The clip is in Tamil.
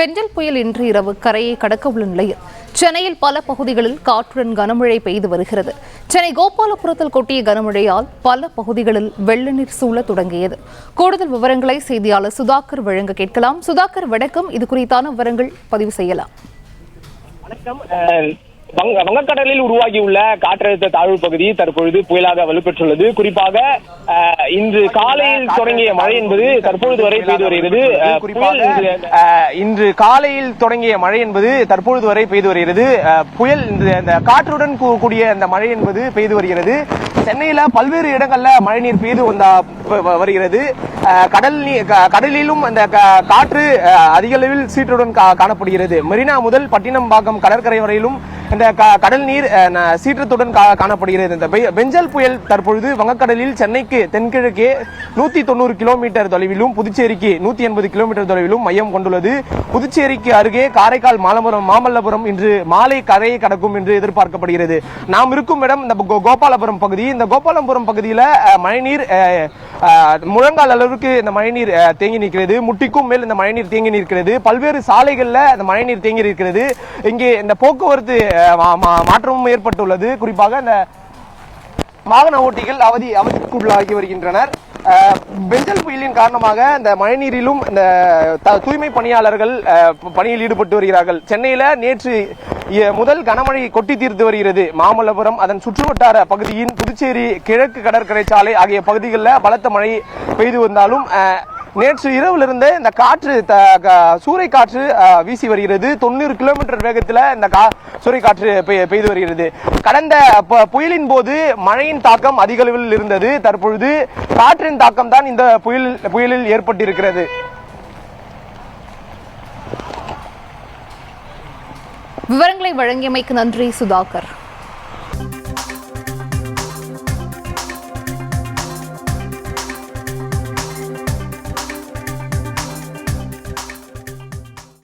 பெஞ்சல் புயல் இன்று இரவு கரையை கடக்க உள்ள நிலையில் சென்னையில் பல பகுதிகளில் காற்றுடன் கனமழை பெய்து வருகிறது. சென்னை கோபாலபுரத்தில் கொட்டிய கனமழையால் பல பகுதிகளில் வெள்ள நீர் சூழ தொடங்கியது. கூடுதல் விவரங்களை செய்தியாளர் சுதாகர் வழங்க கேட்கலாம். சுதாகர், வணக்கம். இது குறித்தான விவரங்கள் பதிவு செய்யலாம். வணக்கம். வங்கக்கடலில் உருவாகியுள்ள காற்றழுத்த தாழ்வு பகுதி தற்பொழுது புயலாக வலுப்பெற்றுள்ளது. குறிப்பாக இன்று காலையில் தொடங்கிய மழை என்பது தற்பொழுது வரை பெய்து வருகிறது. புயல் இந்த காற்றுடன் கூடிய இந்த மழை என்பது பெய்து வருகிறது. சென்னையில பல்வேறு இடங்கள்ல மழைநீர் பெய்து வருகிறது. கடலிலும் அந்த காற்று அதிக அளவில் சீற்றுடன் காணப்படுகிறது. மெரினா முதல் பட்டினம்பாக்கம் கடற்கரை வரையிலும் இந்த கடல் நீர் சீற்றத்துடன் காணப்படுகிறது. இந்த பெஞ்சல் புயல் தற்பொழுது வங்கக்கடலில் சென்னைக்கு தென்கிழக்கே 190 கிலோமீட்டர் தொலைவிலும் புதுச்சேரிக்கு 180 கிலோமீட்டர் தொலைவிலும் மையம் கொண்டுள்ளது. புதுச்சேரிக்கு அருகே காரைக்கால் மாமல்லபுரம் இன்று மாலை கரையை கடக்கும் என்று எதிர்பார்க்கப்படுகிறது. நாம் இருக்கும் இடம் இந்த கோபாலபுரம் பகுதி. இந்த கோபாலபுரம் பகுதியில் மழைநீர் முழங்கால் அளவுக்கு இந்த மழைநீர் தேங்கி நிற்கிறது. முட்டிக்கும் மேல் இந்த மழைநீர் தேங்கி நிற்கிறது. பல்வேறு சாலைகள்ல இந்த மழைநீர் தேங்கி இருக்கிறது. இங்கே இந்த போக்குவரத்து மாற்றமும் ஏற்பட்டுள்ளது. குறிப்பாக இந்த வாகன ஓட்டிகள் அவதிக்குள்ளாகி வருகின்றனர். பெஞ்சல் புயலின் காரணமாக இந்த மழைநீரிலும் இந்த தூய்மை பணியாளர்கள் பணியில் ஈடுபட்டு வருகிறார்கள். சென்னையில நேற்று முதல் கனமழை கொட்டி தீர்த்து வருகிறது. மாமல்லபுரம் அதன் சுற்றுவட்டார பகுதியின் புதுச்சேரி கிழக்கு கடற்கரை சாலை ஆகிய பகுதிகளில் பலத்த மழை பெய்து வந்தாலும் நேற்று இரவிலிருந்து இந்த காற்று சூறைக்காற்று வீசி வருகிறது. 90 கிலோமீட்டர் வேகத்தில் இந்த சூறைக்காற்று பெய்து வருகிறது. கடந்த புயலின் போது மழையின் தாக்கம் அதிக அளவில் இருந்தது. தற்பொழுது காற்றின் தாக்கம் தான் இந்த புயலில் ஏற்பட்டிருக்கிறது. விவரங்களை வழங்கியமைக்கு நன்றி சுதாகர்.